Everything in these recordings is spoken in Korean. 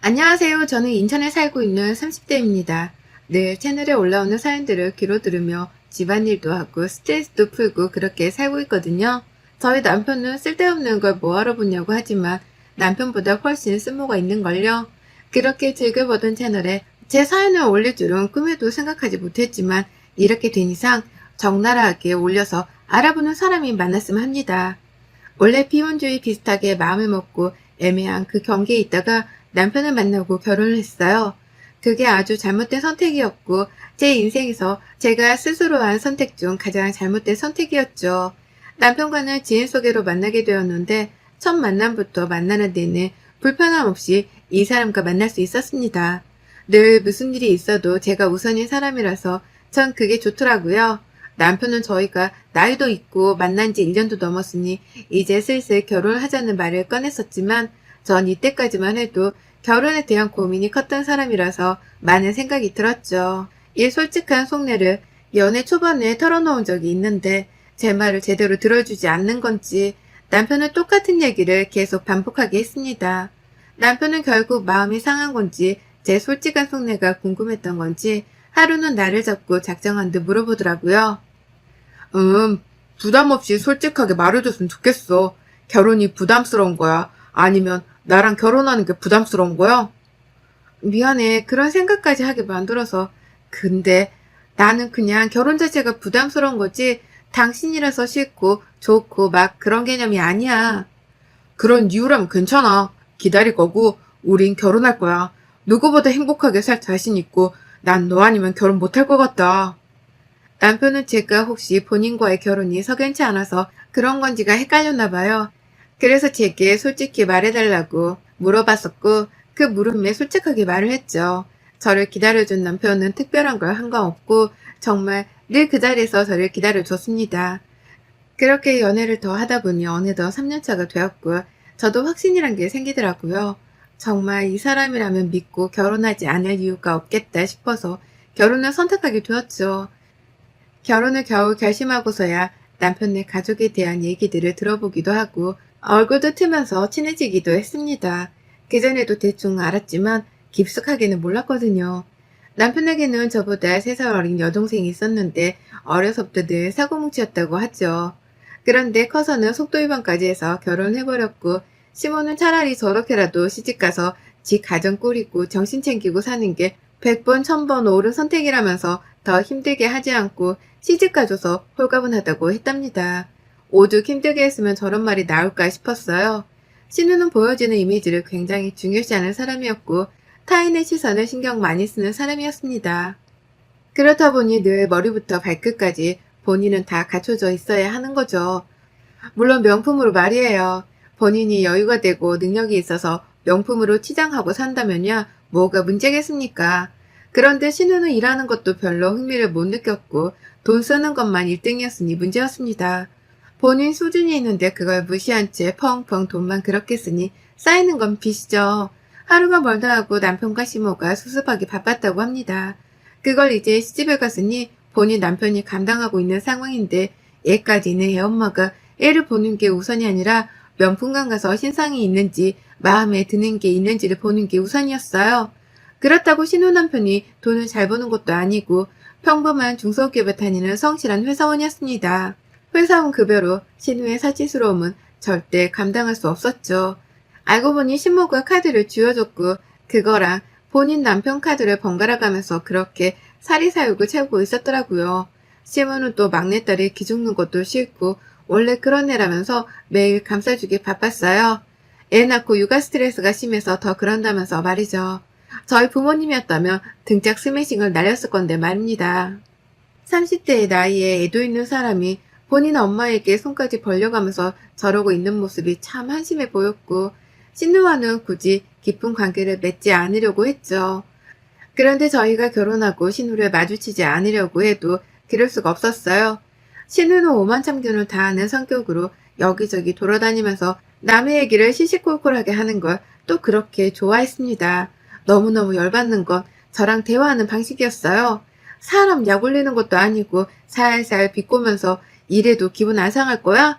안녕하세요. 저는 인천에 살고 있는 30대입니다. 늘 채널에 올라오는 사연들을 귀로 들으며 집안일도 하고 스트레스도 풀고 그렇게 살고 있거든요. 저희 남편은 쓸데없는 걸 뭐하러 보냐고 하지만 남편보다 훨씬 쓸모가 있는걸요. 그렇게 즐겨보던 채널에 제 사연을 올릴 줄은 꿈에도 생각하지 못했지만 이렇게 된 이상 적나라하게 올려서 알아보는 사람이 많았으면 합니다. 원래 비혼주의 비슷하게 마음을 먹고 애매한 그 경계에 있다가 남편을 만나고 결혼을 했어요. 그게 아주 잘못된 선택이었고 제 인생에서 제가 스스로 한 선택 중 가장 잘못된 선택이었죠. 남편과는 지인 소개로 만나게 되었는데 첫 만남부터 만나는 데는 불편함 없이 이 사람과 만날 수 있었습니다. 늘 무슨 일이 있어도 제가 우선인 사람이라서 전 그게 좋더라고요. 남편은 저희가 나이도 있고 만난 지 1년도 넘었으니 이제 슬슬 결혼을 하자는 말을 꺼냈었지만 전 이때까지만 해도 결혼에 대한 고민이 컸던 사람이라서 많은 생각이 들었죠. 이 솔직한 속내를 연애 초반에 털어놓은 적이 있는데 제 말을 제대로 들어주지 않는 건지 남편은 똑같은 얘기를 계속 반복하게 했습니다. 남편은 결국 마음이 상한 건지 제 솔직한 속내가 궁금했던 건지 하루는 나를 잡고 작정한 듯 물어보더라고요. 부담 없이 솔직하게 말해줬으면 좋겠어. 결혼이 부담스러운 거야? 아니면 나랑 결혼하는 게 부담스러운 거야? 미안해. 그런 생각까지 하게 만들어서. 근데 나는 그냥 결혼 자체가 부담스러운 거지 당신이라서 싫고 좋고 막 그런 개념이 아니야. 그런 이유라면 괜찮아. 기다릴 거고 우린 결혼할 거야. 누구보다 행복하게 살 자신 있고 난 너 아니면 결혼 못할 것 같다. 남편은 제가 혹시 본인과의 결혼이 석연치 않아서 그런 건지가 헷갈렸나 봐요. 그래서 제게 솔직히 말해달라고 물어봤었고 그 물음에 솔직하게 말을 했죠. 저를 기다려준 남편은 특별한 걸 한 거 없고 정말 늘 그 자리에서 저를 기다려줬습니다. 그렇게 연애를 더 하다 보니 어느덧 3년차가 되었고 저도 확신이란 게 생기더라고요. 정말 이 사람이라면 믿고 결혼하지 않을 이유가 없겠다 싶어서 결혼을 선택하게 되었죠. 결혼을 겨우 결심하고서야 남편네 가족에 대한 얘기들을 들어보기도 하고 얼굴도 트면서 친해지기도 했습니다. 그전에도 대충 알았지만 깊숙하게는 몰랐거든요. 남편에게는 저보다 3살 어린 여동생이 있었는데 어려서부터 늘 사고뭉치였다고 하죠. 그런데 커서는 속도위반까지 해서 결혼해버렸고 시모는 차라리 저렇게라도 시집가서 지 가정 꾸리고 정신 챙기고 사는 게 100번 1000번 옳은 선택이라면서 더 힘들게 하지 않고 시집가줘서 홀가분하다고 했답니다. 오죽 힘들게 했으면 저런 말이 나올까 싶었어요. 신우는 보여지는 이미지를 굉장히 중요시하는 사람이었고 타인의 시선을 신경 많이 쓰는 사람이었습니다. 그렇다 보니 늘 머리부터 발끝까지 본인은 다 갖춰져 있어야 하는 거죠. 물론 명품으로 말이에요. 본인이 여유가 되고 능력이 있어서 명품으로 치장하고 산다면야 뭐가 문제겠습니까? 그런데 신우는 일하는 것도 별로 흥미를 못 느꼈고 돈 쓰는 것만 1등이었으니 문제였습니다. 본인 수준이 있는데 그걸 무시한 채 펑펑 돈만 그렇게 쓰니 쌓이는 건 빚이죠. 하루가 멀다 하고 남편과 시모가 수습하기 바빴다고 합니다. 그걸 이제 시집에 갔으니 본인 남편이 감당하고 있는 상황인데 얘까지는 애엄마가 애를 보는 게 우선이 아니라 명품관 가서 신상이 있는지 마음에 드는 게 있는지를 보는 게 우선이었어요. 그렇다고 신우 남편이 돈을 잘 버는 것도 아니고 평범한 중소기업에 다니는 성실한 회사원이었습니다. 회사원 급여로 신우의 사치스러움은 절대 감당할 수 없었죠. 알고 보니 신모가 카드를 쥐어줬고 그거랑 본인 남편 카드를 번갈아 가면서 그렇게 사리사욕을 채우고 있었더라고요. 시모는 또 막내딸이 기죽는 것도 싫고 원래 그런 애라면서 매일 감싸주기 바빴어요. 애 낳고 육아 스트레스가 심해서 더 그런다면서 말이죠. 저희 부모님이었다면 등짝 스매싱을 날렸을 건데 말입니다. 30대의 나이에 애도 있는 사람이 본인 엄마에게 손까지 벌려가면서 저러고 있는 모습이 참 한심해 보였고 신우와는 굳이 깊은 관계를 맺지 않으려고 했죠. 그런데 저희가 결혼하고 신우를 마주치지 않으려고 해도 그럴 수가 없었어요. 신우는 오만참견을 다하는 성격으로 여기저기 돌아다니면서 남의 얘기를 시시콜콜하게 하는 걸 또 그렇게 좋아했습니다. 너무너무 열받는 건 저랑 대화하는 방식이었어요. 사람 약 올리는 것도 아니고 살살 비꼬면서 이래도 기분 안 상할 거야?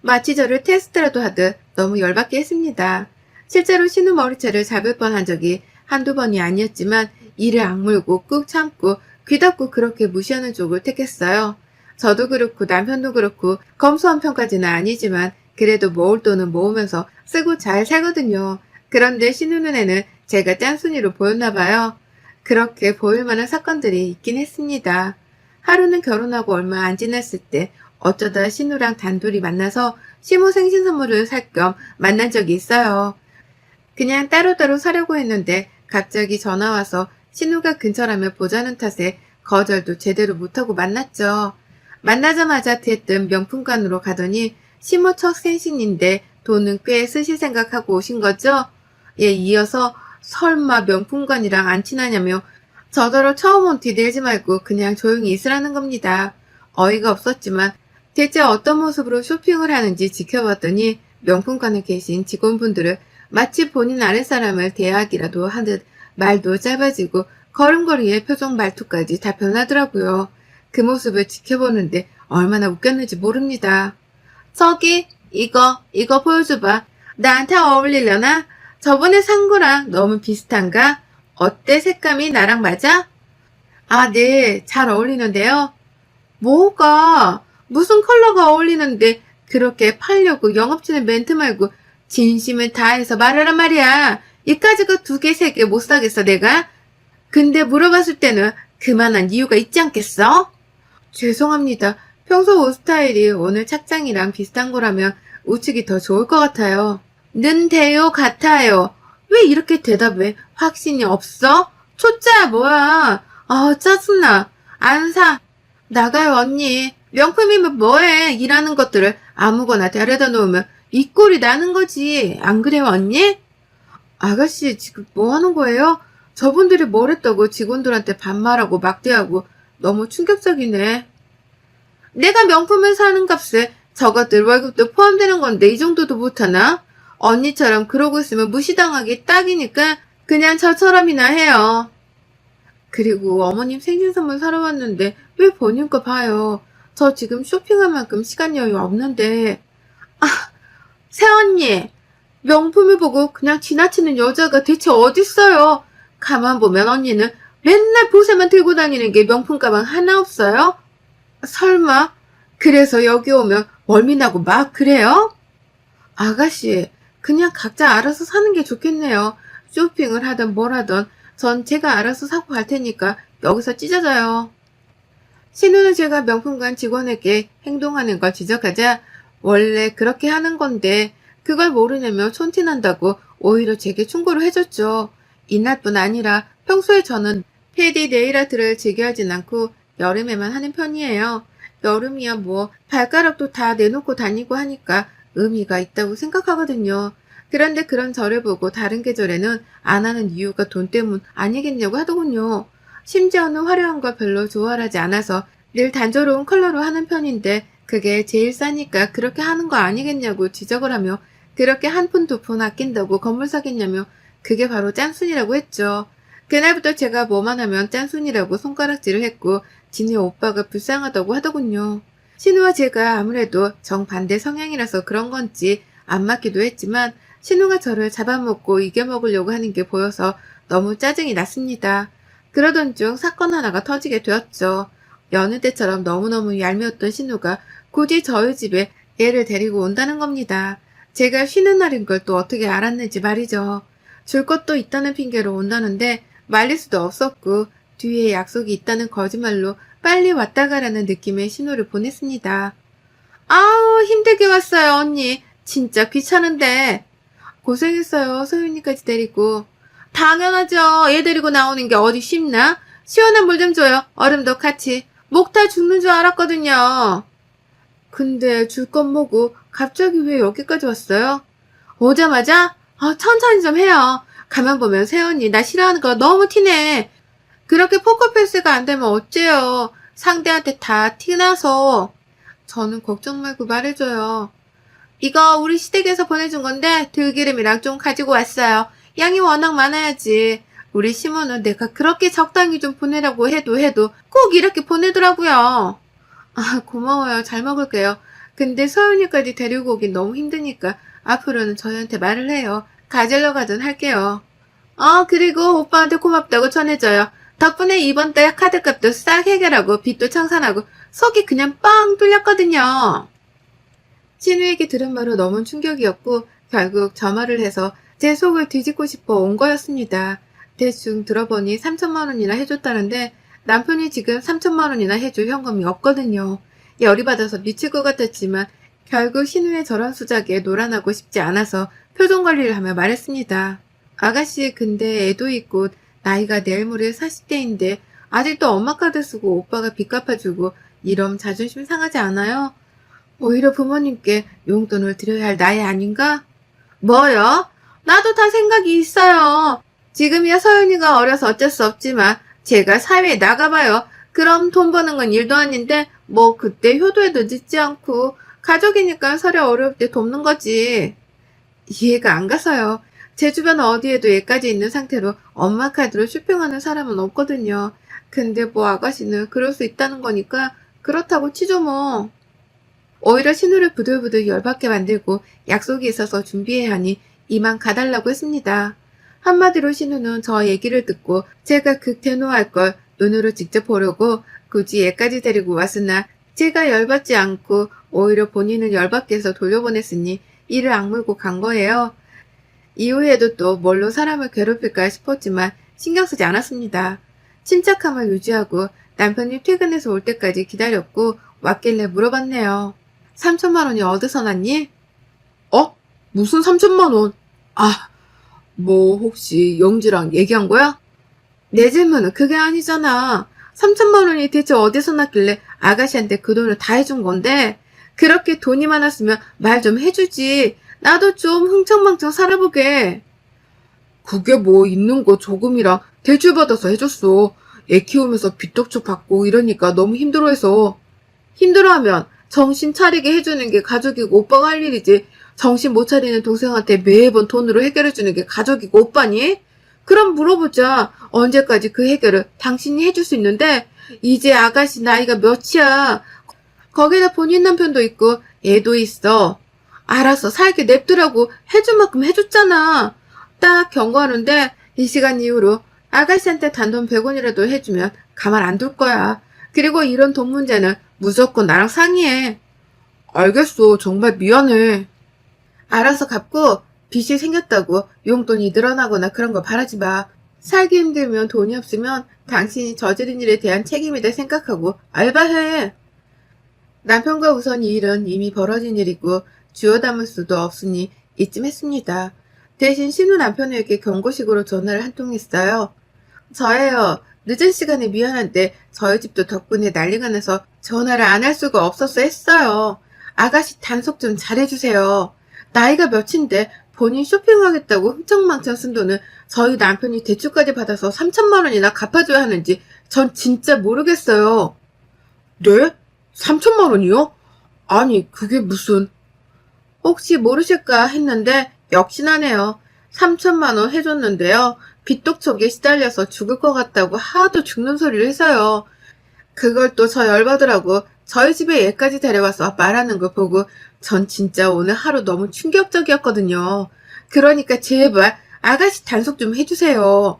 마치 저를 테스트라도 하듯 너무 열받게 했습니다. 실제로 신우 머리채를 잡을 뻔한 적이 한두 번이 아니었지만 이를 악물고 꾹 참고 귀 닫고 그렇게 무시하는 쪽을 택했어요. 저도 그렇고 남편도 그렇고 검소한 편까지는 아니지만 그래도 모을 돈은 모으면서 쓰고 잘 살거든요. 그런데 신우 눈에는 제가 짠순이로 보였나 봐요. 그렇게 보일 만한 사건들이 있긴 했습니다. 하루는 결혼하고 얼마 안 지났을 때 어쩌다 신우랑 단둘이 만나서 시모 생신 선물을 살 겸 만난 적이 있어요. 그냥 따로따로 사려고 했는데 갑자기 전화 와서 신우가 근처라며 보자는 탓에 거절도 제대로 못하고 만났죠. 만나자마자 대뜸 명품관으로 가더니 시모 첫 생신인데 돈은 꽤 쓰실 생각하고 오신 거죠? 예, 이어서 설마 명품관이랑 안 친하냐며 저더러 처음 온 뒤내지 말고 그냥 조용히 있으라는 겁니다. 어이가 없었지만 대체 어떤 모습으로 쇼핑을 하는지 지켜봤더니 명품관에 계신 직원분들을 마치 본인 아랫사람을 대하기라도 하듯 말도 짧아지고 걸음걸이의 표정 말투까지 다 변하더라고요. 그 모습을 지켜보는데 얼마나 웃겼는지 모릅니다. 저기 이거 보여줘봐. 나한테 어울리려나? 저번에 산 거랑 너무 비슷한가? 어때? 색감이 나랑 맞아? 아, 네. 잘 어울리는데요. 뭐가? 무슨 컬러가 어울리는데 그렇게 팔려고 영업치는 멘트 말고 진심을 다해서 말하란 말이야. 이까짓 거 2개, 3개 못 사겠어, 내가? 근데 물어봤을 때는 그만한 이유가 있지 않겠어? 죄송합니다. 평소 옷 스타일이 오늘 착장이랑 비슷한 거라면 우측이 더 좋을 것 같아요. 는데요, 같아요. 왜 이렇게 대답해? 확신이 없어? 초짜야, 뭐야. 아, 짜증나. 안 사. 나가요, 언니. 명품이면 뭐해? 일하는 것들을 아무거나 데려다 놓으면 이 꼴이 나는 거지. 안 그래요, 언니? 아가씨, 지금 뭐 하는 거예요? 저분들이 뭘 했다고 직원들한테 반말하고 막대하고 너무 충격적이네. 내가 명품을 사는 값에 저것들 월급도 포함되는 건데 이 정도도 못하나? 언니처럼 그러고 있으면 무시당하기 딱이니까 그냥 저처럼이나 해요. 그리고 어머님 생신 선물 사러 왔는데 왜 본인 거 봐요? 저 지금 쇼핑할 만큼 시간 여유 없는데. 아, 새언니. 명품을 보고 그냥 지나치는 여자가 대체 어딨어요? 가만 보면 언니는 맨날 보세만 들고 다니는 게 명품 가방 하나 없어요? 설마? 그래서 여기 오면 멀미나고 막 그래요? 아가씨, 그냥 각자 알아서 사는 게 좋겠네요. 쇼핑을 하든 뭘 하든 전 제가 알아서 사고 갈 테니까 여기서 찢어져요. 신우는 제가 명품관 직원에게 행동하는 걸 지적하자 원래 그렇게 하는 건데 그걸 모르냐며 촌티난다고 오히려 제게 충고를 해줬죠. 이날뿐 아니라 평소에 저는 패디 네일아트를 즐겨 하진 않고 여름에만 하는 편이에요. 여름이야 뭐 발가락도 다 내놓고 다니고 하니까 의미가 있다고 생각하거든요. 그런데 그런 저를 보고 다른 계절에는 안 하는 이유가 돈 때문 아니겠냐고 하더군요. 심지어는 화려한 걸 별로 좋아하지 않아서 늘 단조로운 컬러로 하는 편인데 그게 제일 싸니까 그렇게 하는 거 아니겠냐고 지적을 하며 그렇게 한 푼 두 푼 아낀다고 건물 사겠냐며 그게 바로 짠순이라고 했죠. 그날부터 제가 뭐만 하면 짠순이라고 손가락질을 했고 지네 오빠가 불쌍하다고 하더군요. 신우와 제가 아무래도 정반대 성향이라서 그런 건지 안 맞기도 했지만 신우가 저를 잡아먹고 이겨먹으려고 하는 게 보여서 너무 짜증이 났습니다. 그러던 중 사건 하나가 터지게 되었죠. 여느 때처럼 너무너무 얄미웠던 신우가 굳이 저희 집에 애를 데리고 온다는 겁니다. 제가 쉬는 날인 걸 또 어떻게 알았는지 말이죠. 줄 것도 있다는 핑계로 온다는데 말릴 수도 없었고 뒤에 약속이 있다는 거짓말로 빨리 왔다 가라는 느낌의 신호를 보냈습니다. 아우 힘들게 왔어요 언니. 진짜 귀찮은데. 고생했어요 소윤이까지 데리고. 당연하죠. 얘 데리고 나오는 게 어디 쉽나? 시원한 물 좀 줘요. 얼음도 같이. 목 다 죽는 줄 알았거든요. 근데 줄 건 뭐고 갑자기 왜 여기까지 왔어요? 오자마자? 천천히 좀 해요. 가만 보면 새언니 나 싫어하는 거 너무 티네. 그렇게 포커페이스가 안 되면 어째요. 상대한테 다 티나서. 저는 걱정 말고 말해줘요. 이거 우리 시댁에서 보내준 건데 들기름이랑 좀 가지고 왔어요. 양이 워낙 많아야지. 우리 시모는 내가 그렇게 적당히 좀 보내라고 해도 꼭 이렇게 보내더라고요. 아, 고마워요. 잘 먹을게요. 근데 서윤이까지 데리고 오긴 너무 힘드니까 앞으로는 저희한테 말을 해요. 가질러 가전 할게요. 그리고 오빠한테 고맙다고 전해줘요. 덕분에 이번 달 카드값도 싹 해결하고 빚도 청산하고 속이 그냥 빵 뚫렸거든요. 신우 얘기 들은 말은 너무 충격이었고 결국 저 말을 해서 제 속을 뒤집고 싶어 온 거였습니다. 대충 들어보니 3천만 원이나 해줬다는데 남편이 지금 3천만 원이나 해줄 현금이 없거든요. 열이 받아서 미칠 것 같았지만 결국 신우의 저런 수작에 노란하고 싶지 않아서 표정 관리를 하며 말했습니다. 아가씨 근데 애도 있고 나이가 내일 모레 40대인데 아직도 엄마 카드 쓰고 오빠가 빚 갚아주고 이러면 자존심 상하지 않아요? 오히려 부모님께 용돈을 드려야 할 나이 아닌가? 뭐요? 나도 다 생각이 있어요. 지금이야 서윤이가 어려서 어쩔 수 없지만 제가 사회에 나가봐요. 그럼 돈 버는 건 일도 아닌데 뭐 그때 효도에도 늦지 않고 가족이니까 서로 어려울 때 돕는 거지. 이해가 안 가서요. 제 주변 어디에도 얘까지 있는 상태로 엄마 카드로 쇼핑하는 사람은 없거든요. 근데 뭐 아가씨는 그럴 수 있다는 거니까 그렇다고 치죠 뭐. 오히려 신우를 부들부들 열받게 만들고 약속이 있어서 준비해야 하니 이만 가달라고 했습니다. 한마디로 신우는 저 얘기를 듣고 제가 극대노할 걸 눈으로 직접 보려고 굳이 얘까지 데리고 왔으나 제가 열받지 않고 오히려 본인을 열받게 해서 돌려보냈으니 이를 악물고 간 거예요. 이후에도 또 뭘로 사람을 괴롭힐까 싶었지만 신경 쓰지 않았습니다. 침착함을 유지하고 남편이 퇴근해서 올 때까지 기다렸고 왔길래 물어봤네요. 3천만 원이 어디서 났니? 무슨 3천만 원? 뭐 혹시 영지랑 얘기한 거야? 내 질문은 그게 아니잖아. 3천만 원이 대체 어디서 났길래 아가씨한테 그 돈을 다 해준 건데 그렇게 돈이 많았으면 말 좀 해주지. 나도 좀 흥청망청 살아보게. 그게 뭐 있는 거 조금이랑 대출받아서 해줬어. 애 키우면서 빚독촉 받고 이러니까 너무 힘들어해서. 힘들어하면 정신 차리게 해주는 게 가족이고 오빠가 할 일이지. 정신 못 차리는 동생한테 매번 돈으로 해결해주는 게 가족이고 오빠니? 그럼 물어보자. 언제까지 그 해결을 당신이 해줄 수 있는데 이제 아가씨 나이가 몇이야. 거기다 본인 남편도 있고 애도 있어. 알았어 살게 냅두라고 해줄 만큼 해줬잖아. 딱 경고하는데 이 시간 이후로 아가씨한테 단돈 100원이라도 해주면 가만 안 둘 거야. 그리고 이런 돈 문제는 무조건 나랑 상의해. 알겠어. 정말 미안해. 알아서 갚고 빚이 생겼다고 용돈이 늘어나거나 그런 거 바라지 마. 살기 힘들면 돈이 없으면 당신이 저지른 일에 대한 책임이다 생각하고 알바해. 남편과 우선 이 일은 이미 벌어진 일이고 주워 담을 수도 없으니 이쯤 했습니다. 대신 신우 남편에게 경고식으로 전화를 한 통 했어요. 저예요. 늦은 시간에 미안한데 저희 집도 덕분에 난리가 나서 전화를 안 할 수가 없어서 했어요. 아가씨 단속 좀 잘해주세요. 나이가 몇인데 본인 쇼핑하겠다고 흥청망청 쓴 돈을 저희 남편이 대출까지 받아서 3천만 원이나 갚아줘야 하는지 전 진짜 모르겠어요. 네? 3천만 원이요? 아니 그게 무슨... 혹시 모르실까 했는데 역시나네요. 3천만 원 해줬는데요. 빚독촉에 시달려서 죽을 것 같다고 하도 죽는 소리를 해서요. 그걸 또 저 열받으라고 저희 집에 얘까지 데려와서 말하는 거 보고 전 진짜 오늘 하루 너무 충격적이었거든요. 그러니까 제발 아가씨 단속 좀 해주세요.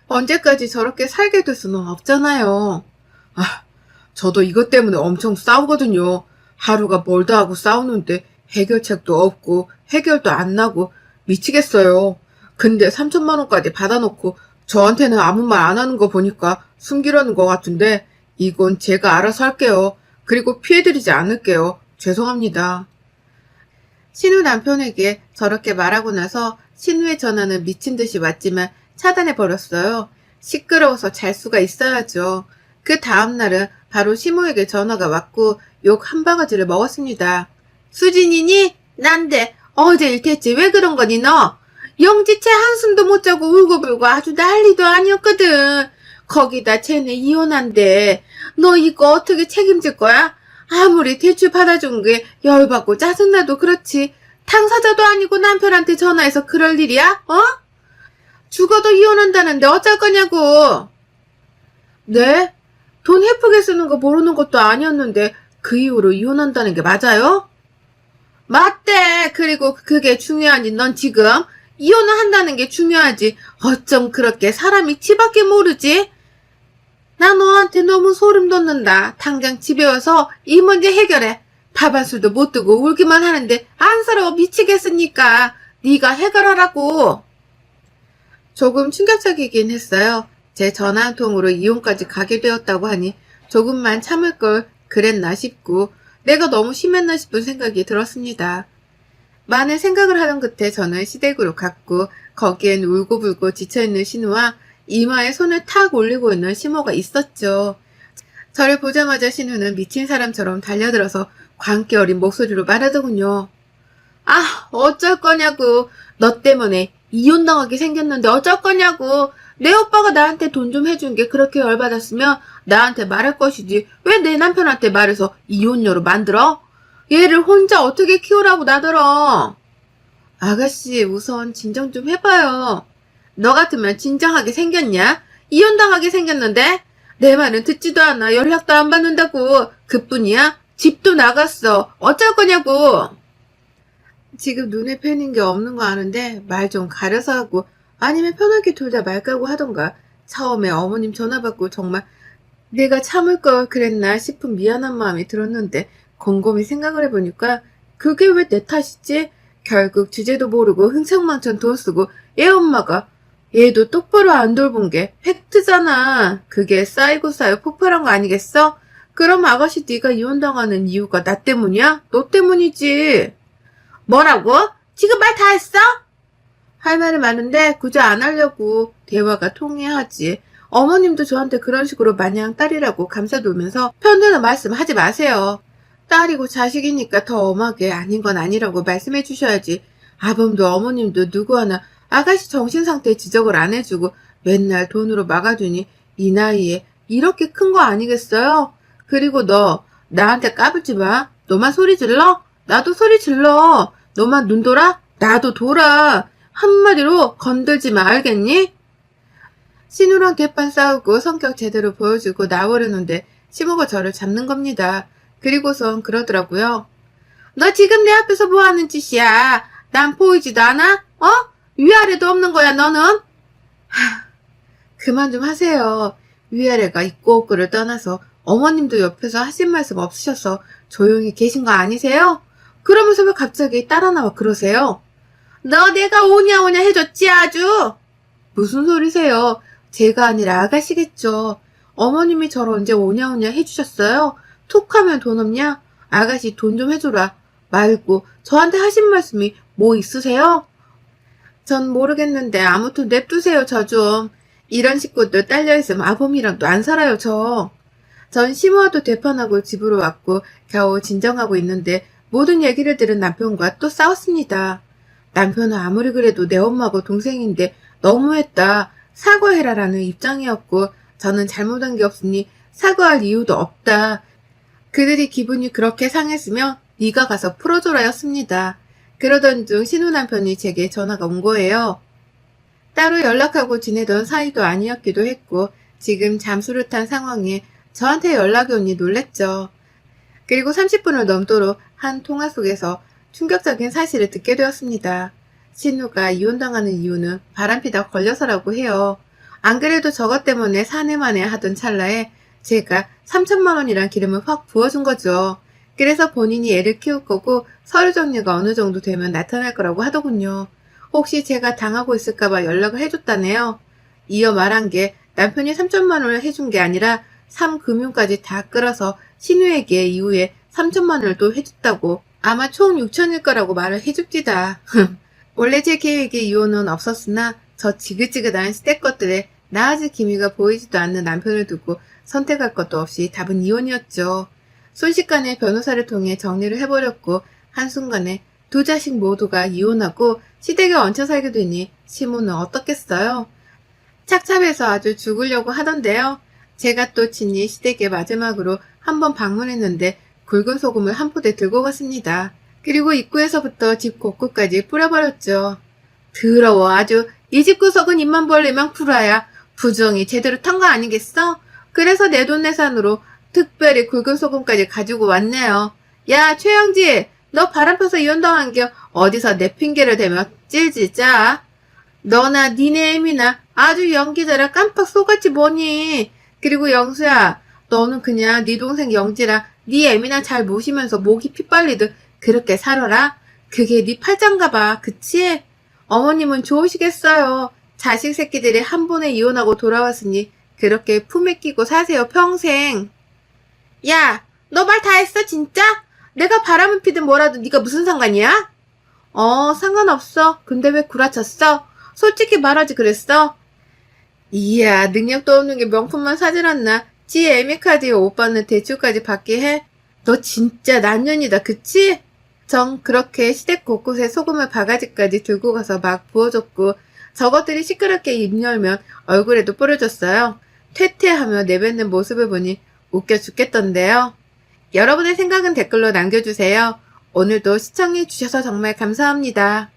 언제까지 저렇게 살게 될 수는 없잖아요. 저도 이것 때문에 엄청 싸우거든요. 하루가 멀다 하고 싸우는데 해결책도 없고 해결도 안 나고 미치겠어요. 근데 3천만 원까지 받아놓고 저한테는 아무 말 안 하는 거 보니까 숨기려는 것 같은데 이건 제가 알아서 할게요. 그리고 피해드리지 않을게요. 죄송합니다. 신우 남편에게 저렇게 말하고 나서 신우의 전화는 미친 듯이 왔지만 차단해버렸어요. 시끄러워서 잘 수가 있어야죠. 그 다음날은 바로 시모에게 전화가 왔고 욕 한 바가지를 먹었습니다. 수진이니? 난데 어제 일태지 왜 그런 거니 너? 영지채 한숨도 못 자고 울고불고 아주 난리도 아니었거든. 거기다 쟤네 이혼한대. 너 이거 어떻게 책임질 거야? 아무리 대출 받아준 게 열받고 짜증나도 그렇지. 당사자도 아니고 남편한테 전화해서 그럴 일이야? 죽어도 이혼한다는데 어쩔 거냐고. 네? 돈 예쁘게 쓰는 거 모르는 것도 아니었는데 그 이후로 이혼한다는 게 맞아요? 맞대. 그리고 그게 중요하니 넌 지금 이혼을 한다는 게 중요하지. 어쩜 그렇게 사람이 지밖에 모르지? 나 너한테 너무 소름 돋는다. 당장 집에 와서 이 문제 해결해. 밥 한 술도 못 두고 울기만 하는데 안쓰러워 미치겠으니까 네가 해결하라고. 조금 충격적이긴 했어요. 제 전화 한 통으로 이혼까지 가게 되었다고 하니 조금만 참을 걸 그랬나 싶고 내가 너무 심했나 싶은 생각이 들었습니다. 많은 생각을 하던 끝에 저는 시댁으로 갔고 거기엔 울고불고 지쳐있는 신우와 이마에 손을 탁 올리고 있는 시모가 있었죠. 저를 보자마자 신우는 미친 사람처럼 달려들어서 광기 어린 목소리로 말하더군요. 아, 어쩔 거냐고. 너 때문에 이혼당하게 생겼는데 어쩔 거냐고. 내 오빠가 나한테 돈 좀 해준 게 그렇게 열받았으면 나한테 말할 것이지. 왜 내 남편한테 말해서 이혼녀로 만들어? 얘를 혼자 어떻게 키우라고 나더러. 아가씨, 우선 진정 좀 해봐요. 너 같으면 진정하게 생겼냐? 이혼당하게 생겼는데? 내 말은 듣지도 않아. 연락도 안 받는다고. 그뿐이야? 집도 나갔어. 어쩔 거냐고. 지금 눈에 뵈는 게 없는 거 아는데 말 좀 가려서 하고 아니면 편하게 둘 다 말까고 하던가. 처음에 어머님 전화 받고 정말 내가 참을 걸 그랬나 싶은 미안한 마음이 들었는데 곰곰이 생각을 해보니까 그게 왜 내 탓이지? 결국 주제도 모르고 흥청망청 돈 쓰고 얘 엄마가 얘도 똑바로 안 돌본 게 팩트잖아. 그게 쌓이고 쌓여 폭발한 거 아니겠어? 그럼 아가씨 네가 이혼당하는 이유가 나 때문이야? 너 때문이지. 뭐라고? 지금 말 다 했어? 할 말이 많은데 굳이 안 하려고 대화가 통해야지. 어머님도 저한테 그런 식으로 마냥 딸이라고 감싸돌면서 편드는 말씀 하지 마세요. 딸이고 자식이니까 더 엄하게 아닌 건 아니라고 말씀해 주셔야지. 아범도 어머님도 누구 하나 아가씨 정신상태 지적을 안 해주고 맨날 돈으로 막아주니 이 나이에 이렇게 큰 거 아니겠어요? 그리고 너 나한테 까불지 마. 너만 소리 질러? 나도 소리 질러. 너만 눈 돌아? 나도 돌아. 한마디로 건들지 마, 알겠니? 신우랑 대판 싸우고 성격 제대로 보여주고 나오려는데 시모가 저를 잡는 겁니다. 그리고선 그러더라고요. 너 지금 내 앞에서 뭐 하는 짓이야? 난 보이지도 않아? 어? 위아래도 없는 거야, 너는? 그만 좀 하세요. 위아래가 있고 없고를 떠나서 어머님도 옆에서 하신 말씀 없으셔서 조용히 계신 거 아니세요? 그러면서 왜 갑자기 따라 나와 그러세요? 너 내가 오냐 오냐 해줬지 아주? 무슨 소리세요? 제가 아니라 아가씨겠죠. 어머님이 저를 언제 오냐 오냐 해주셨어요? 툭하면 돈 없냐? 아가씨 돈 좀 해줘라. 말고 저한테 하신 말씀이 뭐 있으세요? 전 모르겠는데 아무튼 냅두세요 저 좀. 이런 식구들 딸려있으면 아범이랑도 안 살아요 저. 전 시모와도 되판하고 집으로 왔고 겨우 진정하고 있는데 모든 얘기를 들은 남편과 또 싸웠습니다. 남편은 아무리 그래도 내 엄마고 동생인데 너무했다. 사과해라라는 입장이었고 저는 잘못한 게 없으니 사과할 이유도 없다. 그들이 기분이 그렇게 상했으면 네가 가서 풀어줘라였습니다. 그러던 중 신우 남편이 제게 전화가 온 거예요. 따로 연락하고 지내던 사이도 아니었기도 했고 지금 잠수를 탄 상황에 저한테 연락이 오니 놀랬죠. 그리고 30분을 넘도록 한 통화 속에서 충격적인 사실을 듣게 되었습니다. 신우가 이혼당하는 이유는 바람피다 걸려서라고 해요. 안 그래도 저것 때문에 사내만에 하던 찰나에 제가 3천만 원이란 기름을 확 부어준 거죠. 그래서 본인이 애를 키울 거고 서류 정리가 어느 정도 되면 나타날 거라고 하더군요. 혹시 제가 당하고 있을까봐 연락을 해줬다네요. 이어 말한 게 남편이 3천만 원을 해준 게 아니라 3금융까지 다 끌어서 신우에게 이후에 3천만 원을 또 해줬다고. 아마 총 6천일 거라고 말을 해줍디다. 원래 제 계획에 이혼은 없었으나 저 지긋지긋한 시댁 것들에 나아질 기미가 보이지도 않는 남편을 두고 선택할 것도 없이 답은 이혼이었죠. 순식간에 변호사를 통해 정리를 해버렸고 한순간에 두 자식 모두가 이혼하고 시댁에 얹혀 살게 되니 시모는 어떻겠어요? 착잡해서 아주 죽으려고 하던데요. 제가 또 친히 시댁에 마지막으로 한번 방문했는데 굵은 소금을 한 포대 들고 갔습니다. 그리고 입구에서부터 집 곳곳까지 뿌려버렸죠. 더러워 아주. 이 집 구석은 입만 벌리면 구라야. 부정이 제대로 탄 거 아니겠어? 그래서 내돈내산으로 특별히 굵은 소금까지 가지고 왔네요. 야 최영지, 너 바람 펴서 이혼당한 게 어디서 내 핑계를 대며 찔찔 짜? 너나 니네 애미나 아주 연기자라 깜빡 속았지 뭐니. 그리고 영수야, 너는 그냥 네 동생 영지랑 네 애미나 잘 모시면서 목이 핏발리듯 그렇게 살아라. 그게 네 팔짱가 봐. 그치? 어머님은 좋으시겠어요. 자식 새끼들이 한 번에 이혼하고 돌아왔으니 그렇게 품에 끼고 사세요, 평생. 야, 너 말 다 했어, 진짜? 내가 바람을 피든 뭐라도 네가 무슨 상관이야? 상관없어. 근데 왜 구라쳤어? 솔직히 말하지 그랬어? 이야, 능력도 없는 게 명품만 사질 않나? 지 애미카드에 오빠는 대출까지 받게 해? 너 진짜 난년이다, 그치? 정 그렇게 시댁 곳곳에 소금을 바가지까지 들고 가서 막 부어줬고 저것들이 시끄럽게 입 열면 얼굴에도 뿌려줬어요. 퇴퇴하며 내뱉는 모습을 보니 웃겨 죽겠던데요. 여러분의 생각은 댓글로 남겨주세요. 오늘도 시청해주셔서 정말 감사합니다.